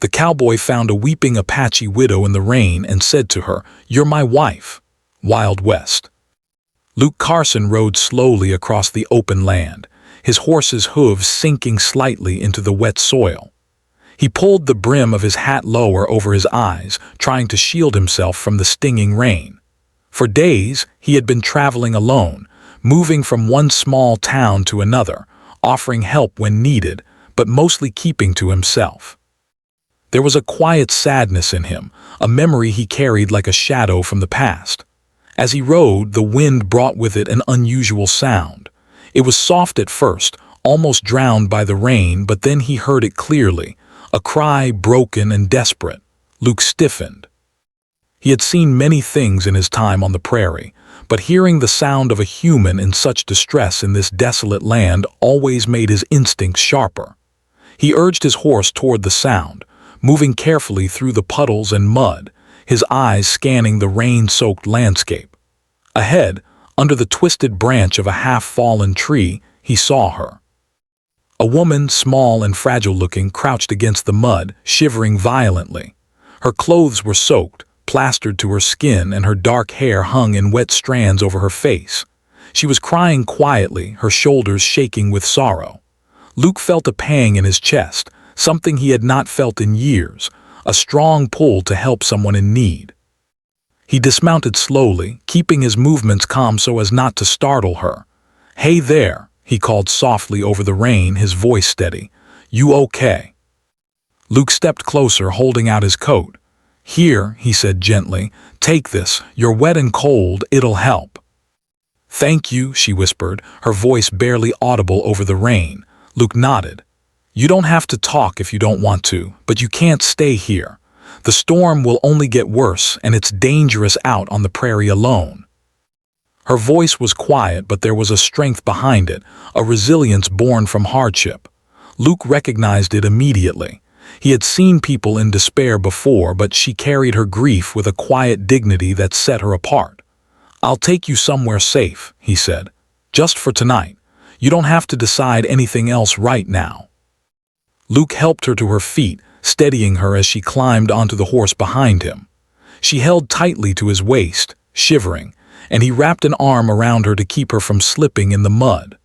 The cowboy found a weeping Apache widow in the rain and said to her, "You're my wife." Wild West. Luke Carson rode slowly across the open land, his horse's hooves sinking slightly into the wet soil. He pulled the brim of his hat lower over his eyes, trying to shield himself from the stinging rain. For days, he had been traveling alone, moving from one small town to another, offering help when needed, but mostly keeping to himself. There was a quiet sadness in him, a memory he carried like a shadow from the past. As he rode, the wind brought with it an unusual sound. It was soft at first, almost drowned by the rain, but then he heard it clearly, a cry broken and desperate. Luke stiffened. He had seen many things in his time on the prairie, but hearing the sound of a human in such distress in this desolate land always made his instincts sharper. He urged his horse toward the sound, moving carefully through the puddles and mud, his eyes scanning the rain-soaked landscape. Ahead, under the twisted branch of a half-fallen tree, he saw her. A woman, small and fragile-looking, crouched against the mud, shivering violently. Her clothes were soaked, plastered to her skin, and her dark hair hung in wet strands over her face. She was crying quietly, her shoulders shaking with sorrow. Luke felt a pang in his chest, something he had not felt in years, a strong pull to help someone in need. He dismounted slowly, keeping his movements calm so as not to startle her. "Hey there," he called softly over the rain, his voice steady. "You okay?" Luke stepped closer, holding out his coat. "Here," he said gently, "take this. You're wet and cold, it'll help." "Thank you," she whispered, her voice barely audible over the rain. Luke nodded. "You don't have to talk if you don't want to, but you can't stay here. The storm will only get worse, and it's dangerous out on the prairie alone." Her voice was quiet, but there was a strength behind it, a resilience born from hardship. Luke recognized it immediately. He had seen people in despair before, but she carried her grief with a quiet dignity that set her apart. "I'll take you somewhere safe," he said. "Just for tonight. You don't have to decide anything else right now." Luke helped her to her feet, steadying her as she climbed onto the horse behind him. She held tightly to his waist, shivering, and he wrapped an arm around her to keep her from slipping in the mud.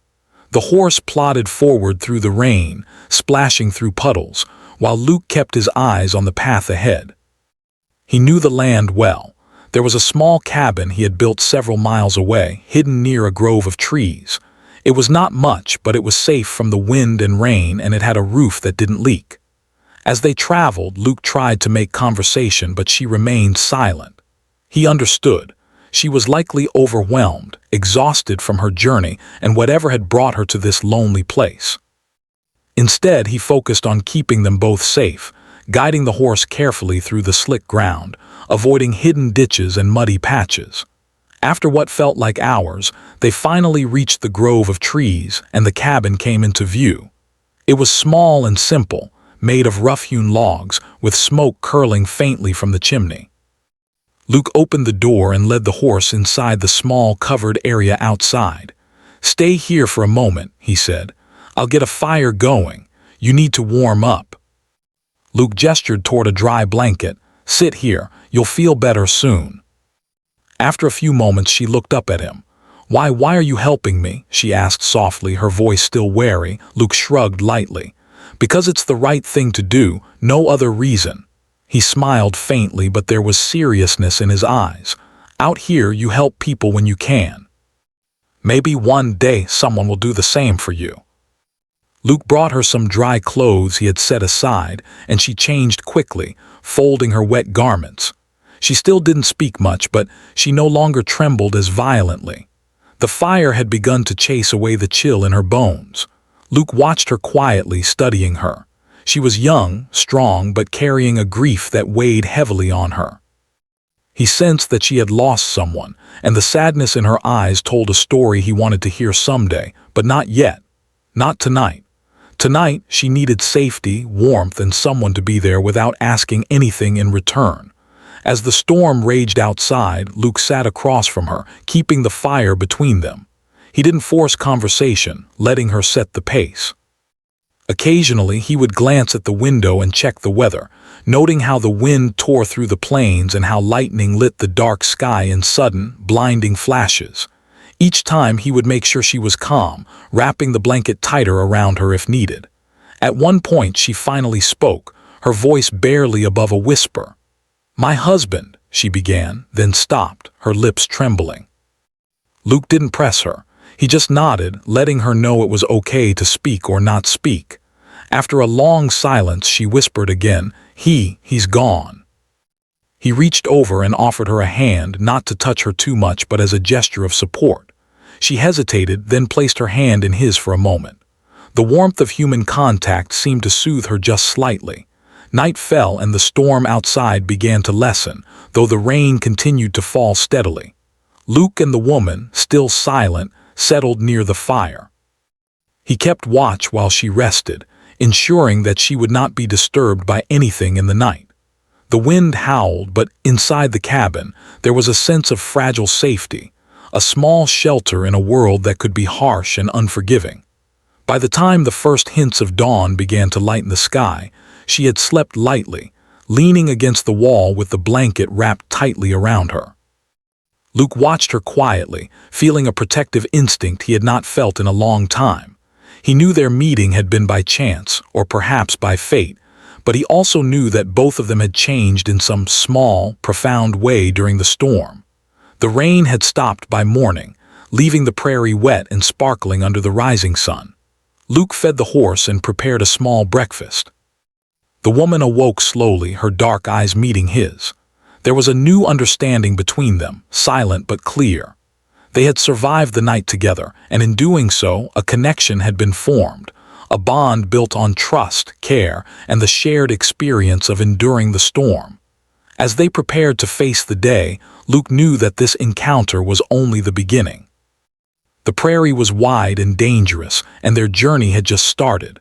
The horse plodded forward through the rain, splashing through puddles, while Luke kept his eyes on the path ahead. He knew the land well. There was a small cabin he had built several miles away, hidden near a grove of trees. It was not much, but it was safe from the wind and rain, and it had a roof that didn't leak. As they traveled, Luke tried to make conversation, but she remained silent. He understood. She was likely overwhelmed, exhausted from her journey and whatever had brought her to this lonely place. Instead, he focused on keeping them both safe, guiding the horse carefully through the slick ground, avoiding hidden ditches and muddy patches. After what felt like hours, they finally reached the grove of trees, and the cabin came into view. It was small and simple, made of rough-hewn logs, with smoke curling faintly from the chimney. Luke opened the door and led the horse inside the small covered area outside. "Stay here for a moment," he said. "I'll get a fire going. You need to warm up." Luke gestured toward a dry blanket. "Sit here. You'll feel better soon." After a few moments, she looked up at him. Why are you helping me?" she asked softly, her voice still wary. Luke shrugged lightly. "Because it's the right thing to do, no other reason." He smiled faintly, but there was seriousness in his eyes. "Out here, you help people when you can. Maybe one day someone will do the same for you." Luke brought her some dry clothes he had set aside, and she changed quickly, folding her wet garments. She still didn't speak much, but she no longer trembled as violently. The fire had begun to chase away the chill in her bones. Luke watched her quietly, studying her. She was young, strong, but carrying a grief that weighed heavily on her. He sensed that she had lost someone, and the sadness in her eyes told a story he wanted to hear someday, but not yet. Not tonight. Tonight, she needed safety, warmth, and someone to be there without asking anything in return. As the storm raged outside, Luke sat across from her, keeping the fire between them. He didn't force conversation, letting her set the pace. Occasionally, he would glance at the window and check the weather, noting how the wind tore through the plains and how lightning lit the dark sky in sudden, blinding flashes. Each time he would make sure she was calm, wrapping the blanket tighter around her if needed. At one point she finally spoke, her voice barely above a whisper. "My husband," she began, then stopped, her lips trembling. Luke didn't press her. He just nodded, letting her know it was okay to speak or not speak. After a long silence, she whispered again, He's gone." He reached over and offered her a hand, not to touch her too much but as a gesture of support. She hesitated, then placed her hand in his for a moment. The warmth of human contact seemed to soothe her just slightly. Night fell and the storm outside began to lessen, though the rain continued to fall steadily. Luke and the woman, still silent, settled near the fire. He kept watch while she rested, ensuring that she would not be disturbed by anything in the night. The wind howled, but inside the cabin, there was a sense of fragile safety, a small shelter in a world that could be harsh and unforgiving. By the time the first hints of dawn began to lighten the sky, she had slept lightly, leaning against the wall with the blanket wrapped tightly around her. Luke watched her quietly, feeling a protective instinct he had not felt in a long time. He knew their meeting had been by chance, or perhaps by fate, but he also knew that both of them had changed in some small, profound way during the storm. The rain had stopped by morning, leaving the prairie wet and sparkling under the rising sun. Luke fed the horse and prepared a small breakfast. The woman awoke slowly, her dark eyes meeting his. There was a new understanding between them, silent but clear. They had survived the night together, and in doing so, a connection had been formed, a bond built on trust, care, and the shared experience of enduring the storm. As they prepared to face the day, Luke knew that this encounter was only the beginning. The prairie was wide and dangerous, and their journey had just started.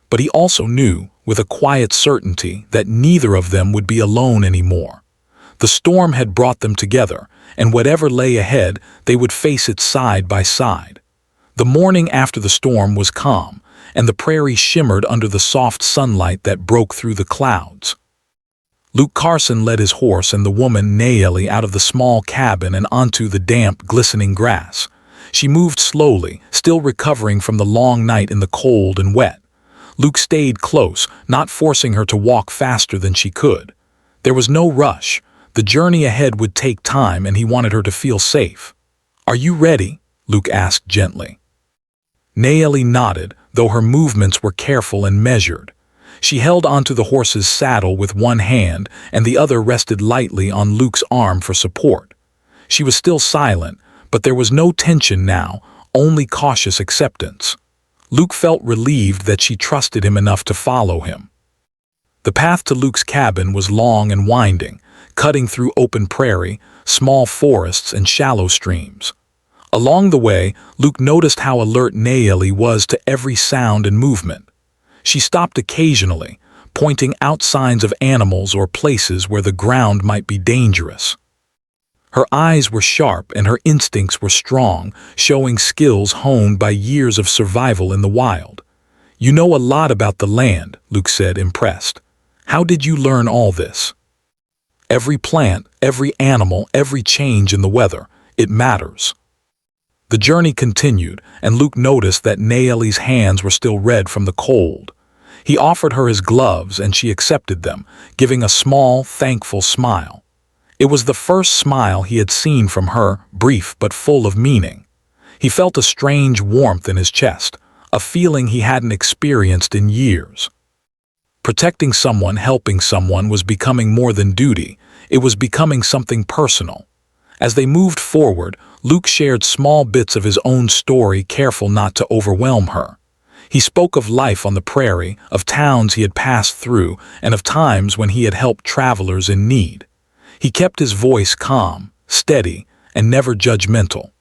But he also knew, with a quiet certainty, that neither of them would be alone anymore. The storm had brought them together, and whatever lay ahead, they would face it side by side. The morning after the storm was calm, and the prairie shimmered under the soft sunlight that broke through the clouds. Luke Carson led his horse and the woman Nayeli out of the small cabin and onto the damp, glistening grass. She moved slowly, still recovering from the long night in the cold and wet. Luke stayed close, not forcing her to walk faster than she could. There was no rush. The journey ahead would take time, and he wanted her to feel safe. "Are you ready?" Luke asked gently. Nayeli nodded, though her movements were careful and measured. She held onto the horse's saddle with one hand, and the other rested lightly on Luke's arm for support. She was still silent, but there was no tension now, only cautious acceptance. Luke felt relieved that she trusted him enough to follow him. The path to Luke's cabin was long and winding, cutting through open prairie, small forests, and shallow streams. Along the way, Luke noticed how alert Nayeli was to every sound and movement. She stopped occasionally, pointing out signs of animals or places where the ground might be dangerous. Her eyes were sharp and her instincts were strong, showing skills honed by years of survival in the wild. "You know a lot about the land," Luke said, impressed. "How did you learn all this?" "Every plant, every animal, every change in the weather. It matters." The journey continued, and Luke noticed that Nayeli's hands were still red from the cold. He offered her his gloves, and she accepted them, giving a small, thankful smile. It was the first smile he had seen from her, brief but full of meaning. He felt a strange warmth in his chest, a feeling he hadn't experienced in years. Protecting someone, helping someone was becoming more than duty. It was becoming something personal. As they moved forward, Luke shared small bits of his own story, careful not to overwhelm her. He spoke of life on the prairie, of towns he had passed through, and of times when he had helped travelers in need. He kept his voice calm, steady, and never judgmental.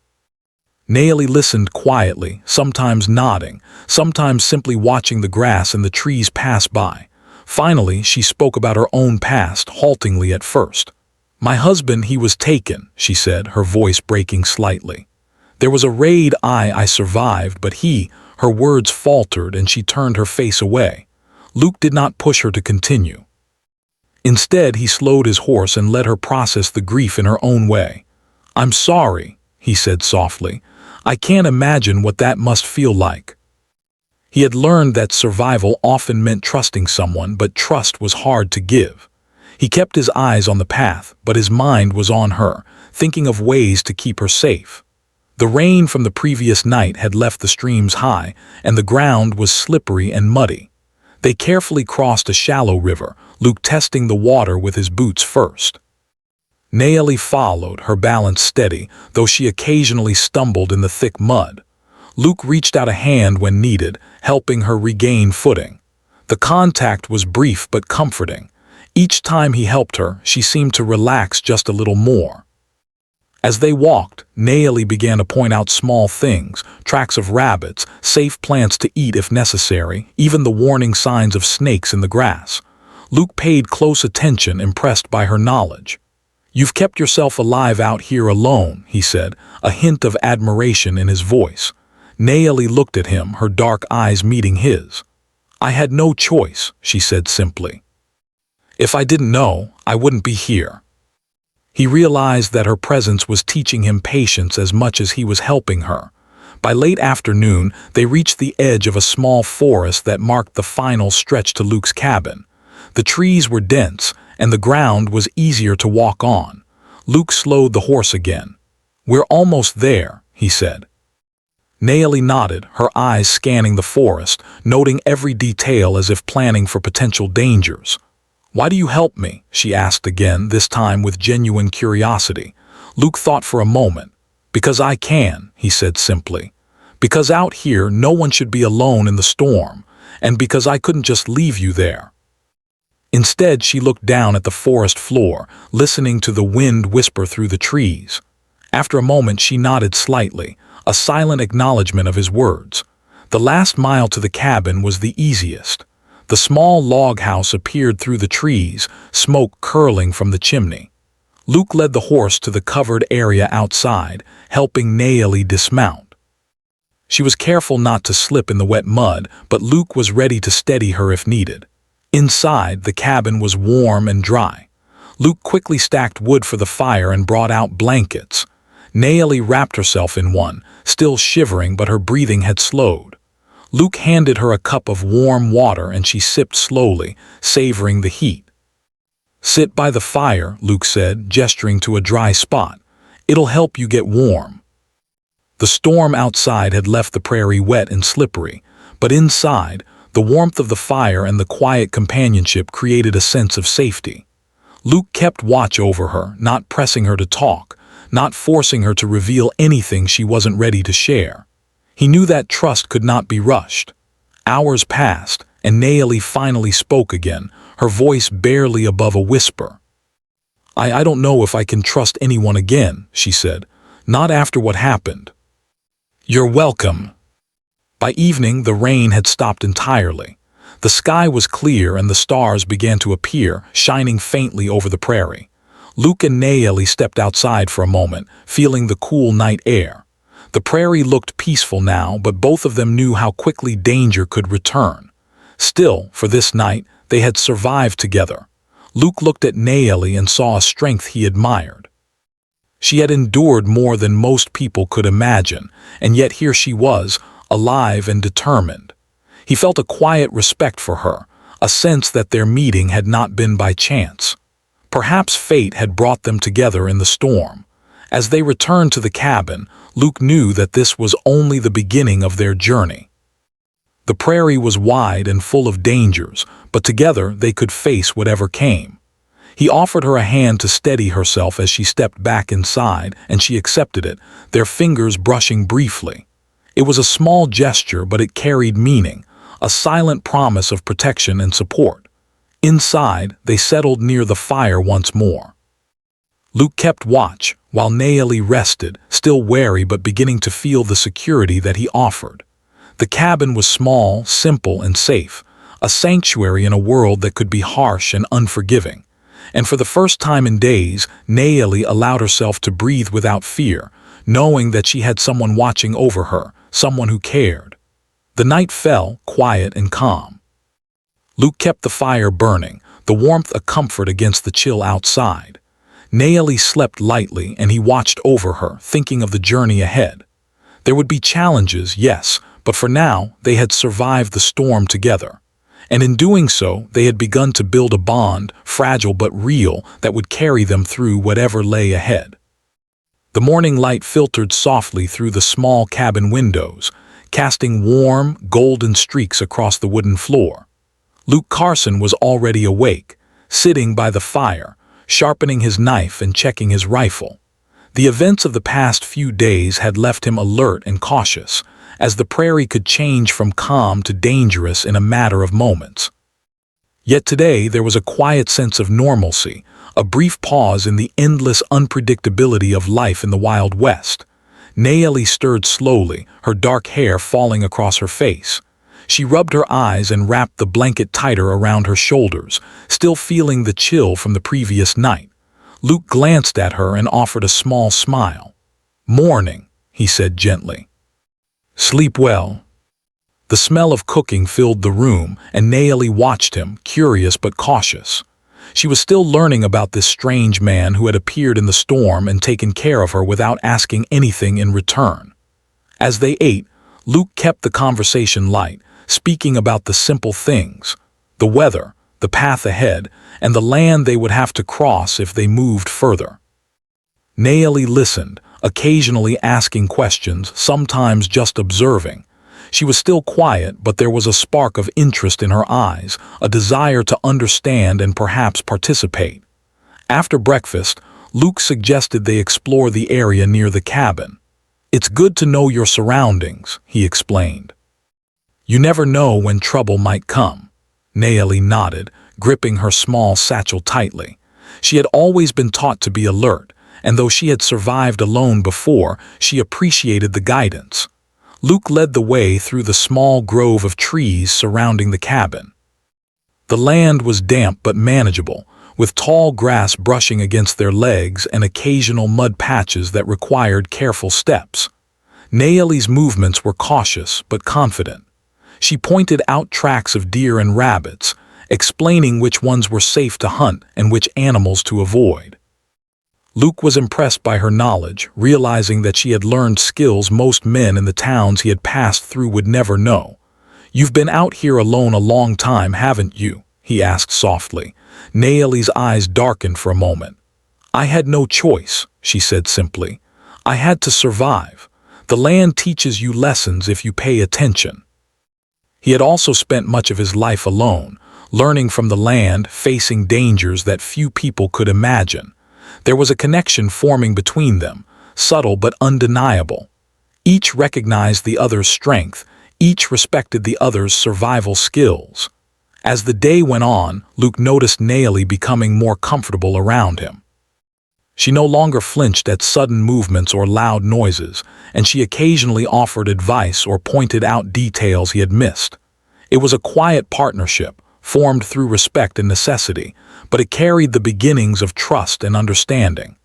Nayeli listened quietly, sometimes nodding, sometimes simply watching the grass and the trees pass by. Finally, she spoke about her own past, haltingly at first. "My husband, he was taken," she said, her voice breaking slightly. "There was a raid I survived, but Her words faltered and she turned her face away. Luke did not push her to continue. Instead, he slowed his horse and let her process the grief in her own way. "I'm sorry," he said softly. "I can't imagine what that must feel like." He had learned that survival often meant trusting someone, but trust was hard to give. He kept his eyes on the path, but his mind was on her, thinking of ways to keep her safe. The rain from the previous night had left the streams high, and the ground was slippery and muddy. They carefully crossed a shallow river, Luke testing the water with his boots first. Naomi followed, her balance steady, though she occasionally stumbled in the thick mud. Luke reached out a hand when needed, helping her regain footing. The contact was brief but comforting. Each time he helped her, she seemed to relax just a little more. As they walked, Naomi began to point out small things, tracks of rabbits, safe plants to eat if necessary, even the warning signs of snakes in the grass. Luke paid close attention, impressed by her knowledge. "You've kept yourself alive out here alone," he said, a hint of admiration in his voice. Naomi looked at him, her dark eyes meeting his. "I had no choice," she said simply. "If I didn't know, I wouldn't be here." He realized that her presence was teaching him patience as much as he was helping her. By late afternoon, they reached the edge of a small forest that marked the final stretch to Luke's cabin. The trees were dense, and the ground was easier to walk on. Luke slowed the horse again. "We're almost there," he said. Naomi nodded, her eyes scanning the forest, noting every detail as if planning for potential dangers. "Why do you help me?" she asked again, this time with genuine curiosity. Luke thought for a moment. "Because I can," he said simply. "Because out here no one should be alone in the storm, and because I couldn't just leave you there." Instead, she looked down at the forest floor, listening to the wind whisper through the trees. After a moment, she nodded slightly, a silent acknowledgement of his words. The last mile to the cabin was the easiest. The small log house appeared through the trees, smoke curling from the chimney. Luke led the horse to the covered area outside, helping Naomi dismount. She was careful not to slip in the wet mud, but Luke was ready to steady her if needed. Inside, the cabin was warm and dry. Luke quickly stacked wood for the fire and brought out blankets. Naomi wrapped herself in one, still shivering, but her breathing had slowed. Luke handed her a cup of warm water and she sipped slowly, savoring the heat. "Sit by the fire," Luke said, gesturing to a dry spot. "It'll help you get warm." The storm outside had left the prairie wet and slippery, but inside, the warmth of the fire and the quiet companionship created a sense of safety. Luke kept watch over her, not pressing her to talk, not forcing her to reveal anything she wasn't ready to share. He knew that trust could not be rushed. Hours passed, and Naomi finally spoke again, her voice barely above a whisper. I don't know if I can trust anyone again," she said. "Not after what happened." "You're welcome." By evening, the rain had stopped entirely. The sky was clear and the stars began to appear, shining faintly over the prairie. Luke and Naomi stepped outside for a moment, feeling the cool night air. The prairie looked peaceful now, but both of them knew how quickly danger could return. Still, for this night, they had survived together. Luke looked at Naomi and saw a strength he admired. She had endured more than most people could imagine, and yet here she was, alive and determined. He felt a quiet respect for her, a sense that their meeting had not been by chance. Perhaps fate had brought them together in the storm. As they returned to the cabin, Luke knew that this was only the beginning of their journey. The prairie was wide and full of dangers, but together they could face whatever came. He offered her a hand to steady herself as she stepped back inside, and she accepted it, their fingers brushing briefly. It was a small gesture, but it carried meaning, a silent promise of protection and support. Inside, they settled near the fire once more. Luke kept watch, while Naomi rested, still wary but beginning to feel the security that he offered. The cabin was small, simple, and safe, a sanctuary in a world that could be harsh and unforgiving. And for the first time in days, Naomi allowed herself to breathe without fear, knowing that she had someone watching over her, someone who cared. The night fell, quiet and calm. Luke kept the fire burning, the warmth a comfort against the chill outside. Naomi slept lightly, and he watched over her, thinking of the journey ahead. There would be challenges, yes, but for now they had survived the storm together. And in doing so, they had begun to build a bond, fragile but real, that would carry them through whatever lay ahead. The morning light filtered softly through the small cabin windows, casting warm, golden streaks across the wooden floor. Luke Carson was already awake, sitting by the fire, sharpening his knife and checking his rifle. The events of the past few days had left him alert and cautious, as the prairie could change from calm to dangerous in a matter of moments. Yet today there was a quiet sense of normalcy, a brief pause in the endless unpredictability of life in the Wild West. Naomi stirred slowly, her dark hair falling across her face. She rubbed her eyes and wrapped the blanket tighter around her shoulders, still feeling the chill from the previous night. Luke glanced at her and offered a small smile. "Morning," he said gently. "Sleep well." The smell of cooking filled the room, and Naomi watched him, curious but cautious. She was still learning about this strange man who had appeared in the storm and taken care of her without asking anything in return. As they ate, Luke kept the conversation light, speaking about the simple things: the weather, the path ahead, and the land they would have to cross if they moved further. Naomi listened, occasionally asking questions, sometimes just observing. She was still quiet, but there was a spark of interest in her eyes, a desire to understand and perhaps participate. After breakfast, Luke suggested they explore the area near the cabin. "It's good to know your surroundings," he explained. "You never know when trouble might come." Naomi nodded, gripping her small satchel tightly. She had always been taught to be alert, and though she had survived alone before, she appreciated the guidance. Luke led the way through the small grove of trees surrounding the cabin. The land was damp but manageable, with tall grass brushing against their legs and occasional mud patches that required careful steps. Naomi's movements were cautious but confident. She pointed out tracks of deer and rabbits, explaining which ones were safe to hunt and which animals to avoid. Luke was impressed by her knowledge, realizing that she had learned skills most men in the towns he had passed through would never know. "You've been out here alone a long time, haven't you?" he asked softly. Naomi's eyes darkened for a moment. "I had no choice," she said simply. "I had to survive. The land teaches you lessons if you pay attention." He had also spent much of his life alone, learning from the land, facing dangers that few people could imagine. There was a connection forming between them, subtle but undeniable. Each recognized the other's strength, each respected the other's survival skills. As the day went on, Luke noticed Naomi becoming more comfortable around him. She no longer flinched at sudden movements or loud noises, and she occasionally offered advice or pointed out details he had missed. It was a quiet partnership, formed through respect and necessity, but it carried the beginnings of trust and understanding.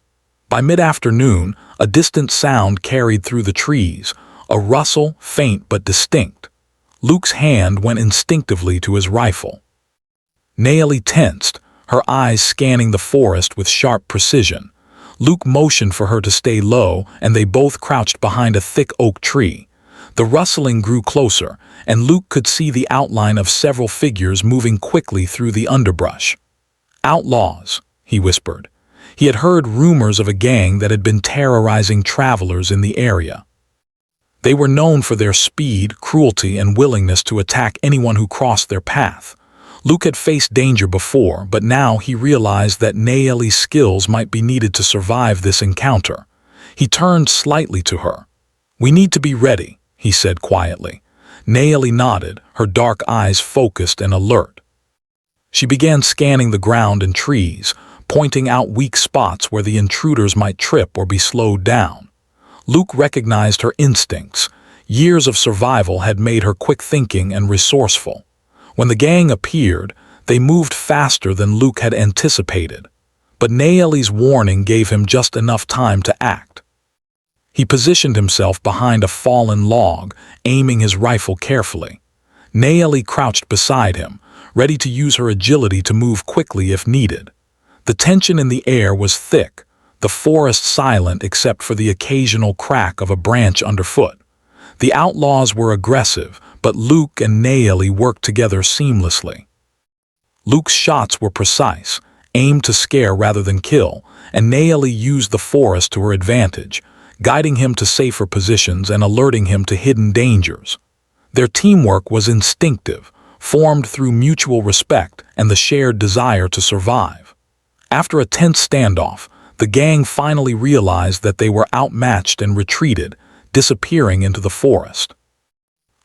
By mid-afternoon, a distant sound carried through the trees, a rustle, faint but distinct. Luke's hand went instinctively to his rifle. Naomi tensed, her eyes scanning the forest with sharp precision. Luke motioned for her to stay low, and they both crouched behind a thick oak tree. The rustling grew closer, and Luke could see the outline of several figures moving quickly through the underbrush. "Outlaws," he whispered. He had heard rumors of a gang that had been terrorizing travelers in the area. They were known for their speed, cruelty, and willingness to attack anyone who crossed their path. Luke had faced danger before, but now he realized that Naomi's skills might be needed to survive this encounter. He turned slightly to her. "We need to be ready," he said quietly. Naomi nodded, her dark eyes focused and alert. She began scanning the ground and trees, pointing out weak spots where the intruders might trip or be slowed down. Luke recognized her instincts. Years of survival had made her quick-thinking and resourceful. When the gang appeared, they moved faster than Luke had anticipated. But Naomi's warning gave him just enough time to act. He positioned himself behind a fallen log, aiming his rifle carefully. Nayeli crouched beside him, ready to use her agility to move quickly if needed. The tension in the air was thick, the forest silent except for the occasional crack of a branch underfoot. The outlaws were aggressive, but Luke and Nayeli worked together seamlessly. Luke's shots were precise, aimed to scare rather than kill, and Nayeli used the forest to her advantage, guiding him to safer positions and alerting him to hidden dangers. Their teamwork was instinctive, formed through mutual respect and the shared desire to survive. After a tense standoff, the gang finally realized that they were outmatched and retreated, disappearing into the forest.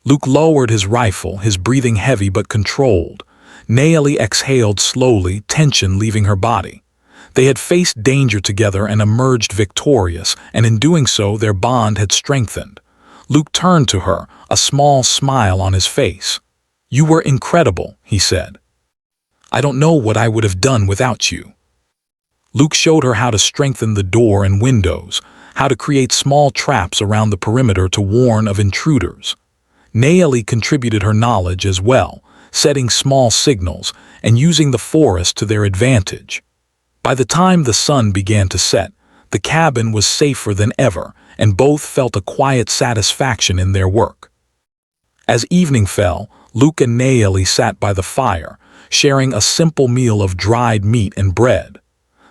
Luke lowered his rifle, his breathing heavy but controlled. Nayeli exhaled slowly, tension leaving her body. They had faced danger together and emerged victorious, and in doing so their bond had strengthened. Luke turned to her, a small smile on his face. "You were incredible," he said. "I don't know what I would have done without you." Luke showed her how to strengthen the door and windows, how to create small traps around the perimeter to warn of intruders. Nayeli contributed her knowledge as well, setting small signals and using the forest to their advantage. By the time the sun began to set, the cabin was safer than ever, and both felt a quiet satisfaction in their work. As evening fell, Luke and Nayeli sat by the fire, sharing a simple meal of dried meat and bread.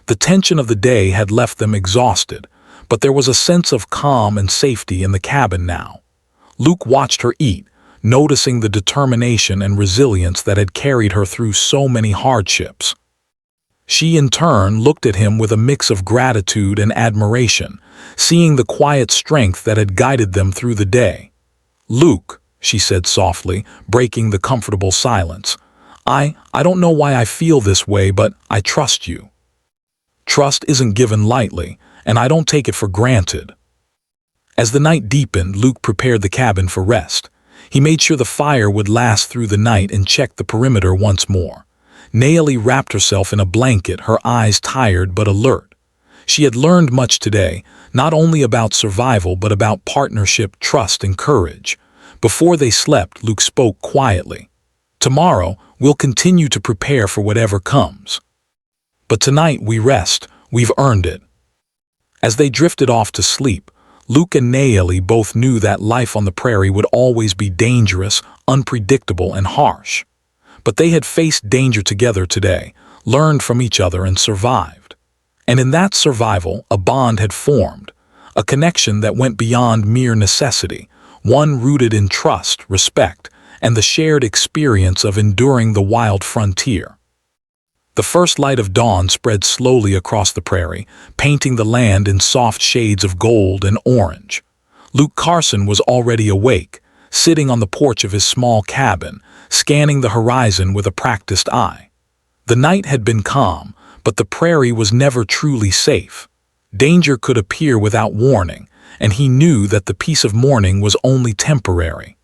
The tension of the day had left them exhausted, but there was a sense of calm and safety in the cabin now. Luke watched her eat, noticing the determination and resilience that had carried her through so many hardships. She in turn looked at him with a mix of gratitude and admiration, seeing the quiet strength that had guided them through the day. "Luke," she said softly, breaking the comfortable silence, I don't know why I feel this way, but I trust you. Trust isn't given lightly, and I don't take it for granted." As the night deepened, Luke prepared the cabin for rest. He made sure the fire would last through the night and checked the perimeter once more. Nayeli wrapped herself in a blanket, her eyes tired but alert. She had learned much today, not only about survival but about partnership, trust, and courage. Before they slept, Luke spoke quietly. "Tomorrow, we'll continue to prepare for whatever comes. But tonight we rest, we've earned it." As they drifted off to sleep, Luke and Nayeli both knew that life on the prairie would always be dangerous, unpredictable, and harsh. But they had faced danger together today, learned from each other, and survived. And in that survival, a bond had formed, a connection that went beyond mere necessity, one rooted in trust, respect, and the shared experience of enduring the wild frontier. The first light of dawn spread slowly across the prairie, painting the land in soft shades of gold and orange. Luke Carson was already awake, sitting on the porch of his small cabin, scanning the horizon with a practiced eye. The night had been calm, but the prairie was never truly safe. Danger could appear without warning, and he knew that the peace of morning was only temporary.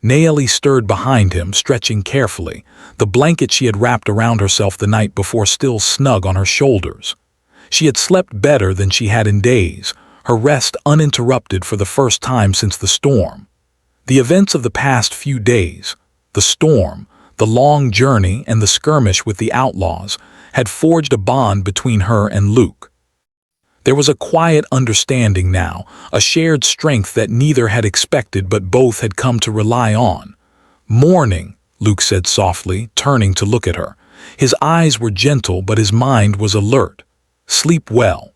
Nayeli stirred behind him, stretching carefully, the blanket she had wrapped around herself the night before still snug on her shoulders. She had slept better than she had in days, her rest uninterrupted for the first time since the storm. The events of the past few days, the storm, the long journey, and the skirmish with the outlaws, had forged a bond between her and Luke. There was a quiet understanding now, a shared strength that neither had expected but both had come to rely on. "Morning," Luke said softly, turning to look at her. His eyes were gentle but his mind was alert. "Sleep well."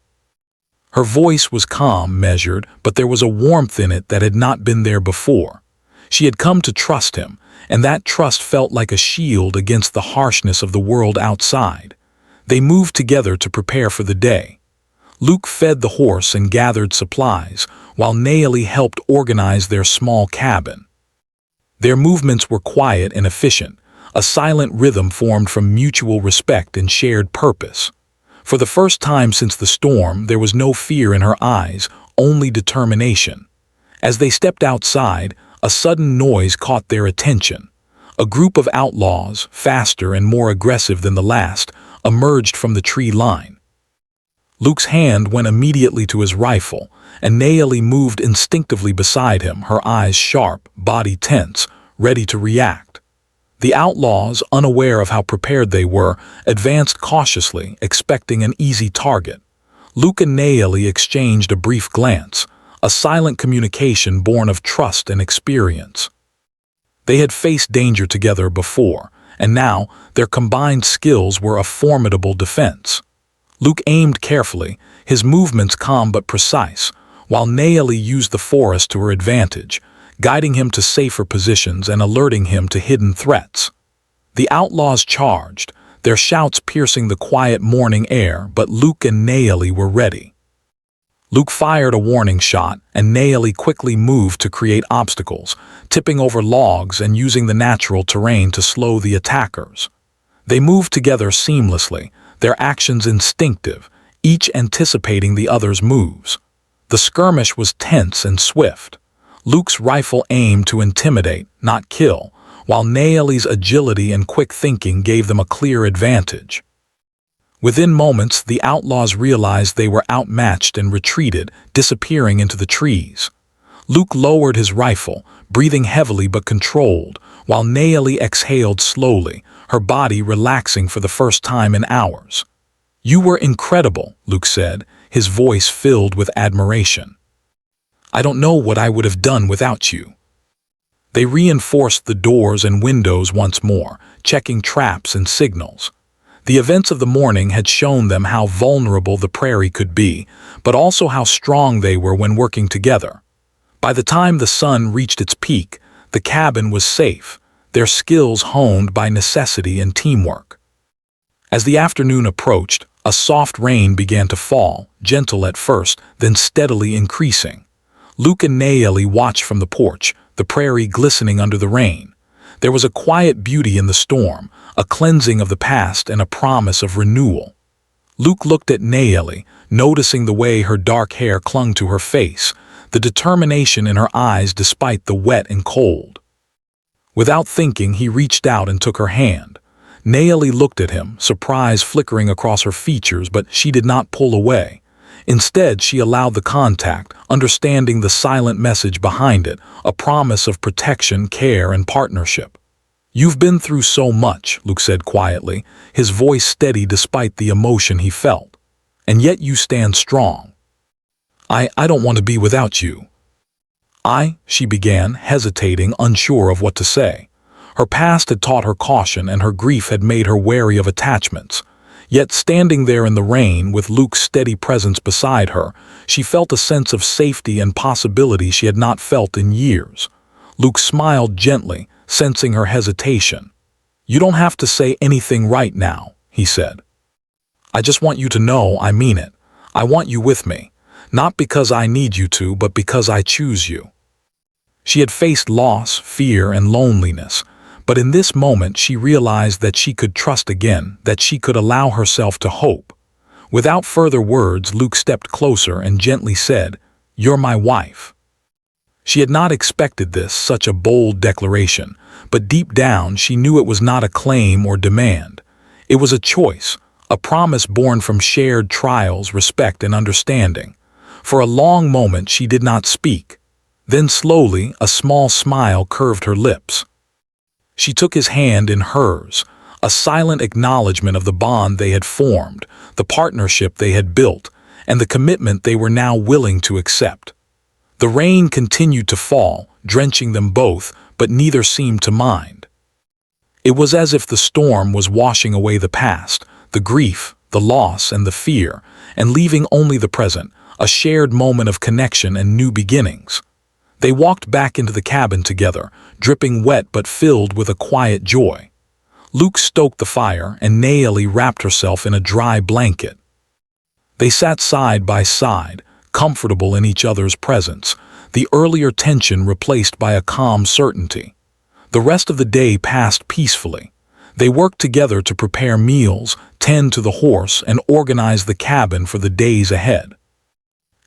Her voice was calm, measured, but there was a warmth in it that had not been there before. She had come to trust him, and that trust felt like a shield against the harshness of the world outside. They moved together to prepare for the day. Luke fed the horse and gathered supplies, while Nayeli helped organize their small cabin. Their movements were quiet and efficient, a silent rhythm formed from mutual respect and shared purpose. For the first time since the storm, there was no fear in her eyes, only determination. As they stepped outside, a sudden noise caught their attention. A group of outlaws, faster and more aggressive than the last, emerged from the tree line. Luke's hand went immediately to his rifle, and Naomi moved instinctively beside him, her eyes sharp, body tense, ready to react. The outlaws, unaware of how prepared they were, advanced cautiously, expecting an easy target. Luke and Naomi exchanged a brief glance, a silent communication born of trust and experience. They had faced danger together before, and now their combined skills were a formidable defense. Luke aimed carefully, his movements calm but precise, while Naomi used the forest to her advantage, guiding him to safer positions and alerting him to hidden threats. The outlaws charged, their shouts piercing the quiet morning air, but Luke and Naomi were ready. Luke fired a warning shot, and Naomi quickly moved to create obstacles, tipping over logs and using the natural terrain to slow the attackers. They moved together seamlessly, their actions instinctive, each anticipating the other's moves. The skirmish was tense and swift. Luke's rifle aimed to intimidate, not kill, while Naomi's agility and quick thinking gave them a clear advantage. Within moments, the outlaws realized they were outmatched and retreated, disappearing into the trees. Luke lowered his rifle, breathing heavily but controlled, while Naomi exhaled slowly, her body relaxing for the first time in hours. "You were incredible," Luke said, his voice filled with admiration. "I don't know what I would have done without you." They reinforced the doors and windows once more, checking traps and signals. The events of the morning had shown them how vulnerable the prairie could be, but also how strong they were when working together. By the time the sun reached its peak, the cabin was safe, their skills honed by necessity and teamwork. As the afternoon approached, a soft rain began to fall, gentle at first, then steadily increasing. Luke and Naomi watched from the porch, the prairie glistening under the rain. There was a quiet beauty in the storm, a cleansing of the past and a promise of renewal. Luke looked at Naomi, noticing the way her dark hair clung to her face, the determination in her eyes despite the wet and cold. Without thinking, he reached out and took her hand. Naomi looked at him, surprise flickering across her features, but she did not pull away. Instead, she allowed the contact, understanding the silent message behind it, a promise of protection, care, and partnership. "You've been through so much," Luke said quietly, his voice steady despite the emotion he felt. "And yet you stand strong." I don't want to be without you." She began, hesitating, unsure of what to say. Her past had taught her caution and her grief had made her wary of attachments. Yet standing there in the rain with Luke's steady presence beside her, she felt a sense of safety and possibility she had not felt in years. Luke smiled gently, sensing her hesitation. "You don't have to say anything right now," he said. "I just want you to know I mean it. I want you with me. Not because I need you to, but because I choose you." She had faced loss, fear, and loneliness, but in this moment she realized that she could trust again, that she could allow herself to hope. Without further words, Luke stepped closer and gently said, "You're my wife." She had not expected this, such a bold declaration, but deep down she knew it was not a claim or demand. It was a choice, a promise born from shared trials, respect, and understanding. For a long moment she did not speak. Then slowly, a small smile curved her lips. She took his hand in hers, a silent acknowledgement of the bond they had formed, the partnership they had built, and the commitment they were now willing to accept. The rain continued to fall, drenching them both, but neither seemed to mind. It was as if the storm was washing away the past, the grief, the loss, and the fear, and leaving only the present, a shared moment of connection and new beginnings. They walked back into the cabin together, dripping wet but filled with a quiet joy. Luke stoked the fire and Naomi wrapped herself in a dry blanket. They sat side by side, comfortable in each other's presence, the earlier tension replaced by a calm certainty. The rest of the day passed peacefully. They worked together to prepare meals, tend to the horse, and organize the cabin for the days ahead.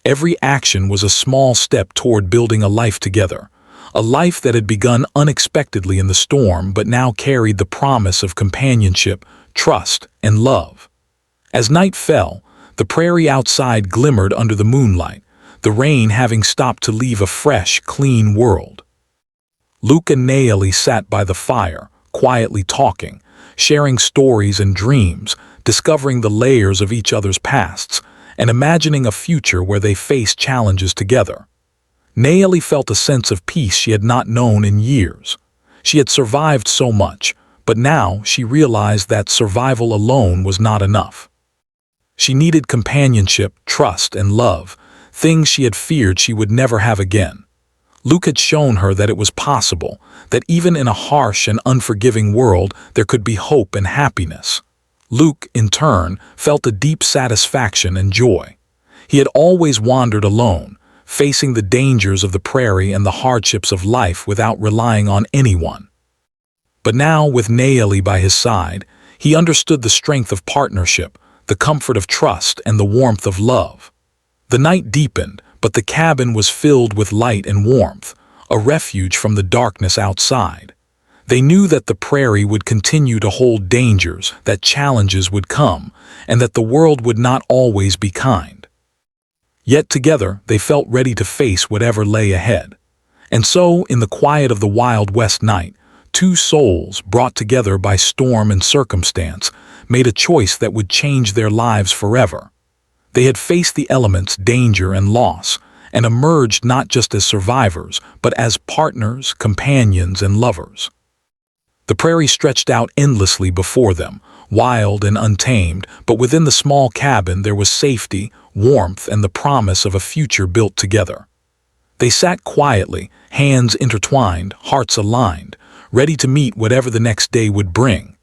Every action was a small step toward building a life together, a life that had begun unexpectedly in the storm but now carried the promise of companionship, trust, and love. As night fell, The prairie outside glimmered under the moonlight, the rain having stopped to leave a fresh, clean world. Luke and Naomi sat by the fire, quietly talking, sharing stories and dreams, discovering the layers of each other's pasts, and imagining a future where they face challenges together. Naomi felt a sense of peace she had not known in years. She had survived so much, but now she realized that survival alone was not enough. She needed companionship, trust, and love, things she had feared she would never have again. Luke had shown her that it was possible, that even in a harsh and unforgiving world there could be hope and happiness. Luke, in turn, felt a deep satisfaction and joy. He had always wandered alone, facing the dangers of the prairie and the hardships of life without relying on anyone. But now, with Naomi by his side, he understood the strength of partnership, the comfort of trust, and the warmth of love. The night deepened, but the cabin was filled with light and warmth, a refuge from the darkness outside. They knew that the prairie would continue to hold dangers, that challenges would come, and that the world would not always be kind. Yet together they felt ready to face whatever lay ahead. And so, in the quiet of the Wild West night, two souls, brought together by storm and circumstance, made a choice that would change their lives forever. They had faced the elements, danger and loss, and emerged not just as survivors, but as partners, companions, and lovers. The prairie stretched out endlessly before them, wild and untamed, but within the small cabin there was safety, warmth, and the promise of a future built together. They sat quietly, hands intertwined, hearts aligned, ready to meet whatever the next day would bring.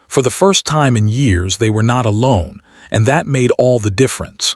For the first time in years they were not alone, and that made all the difference.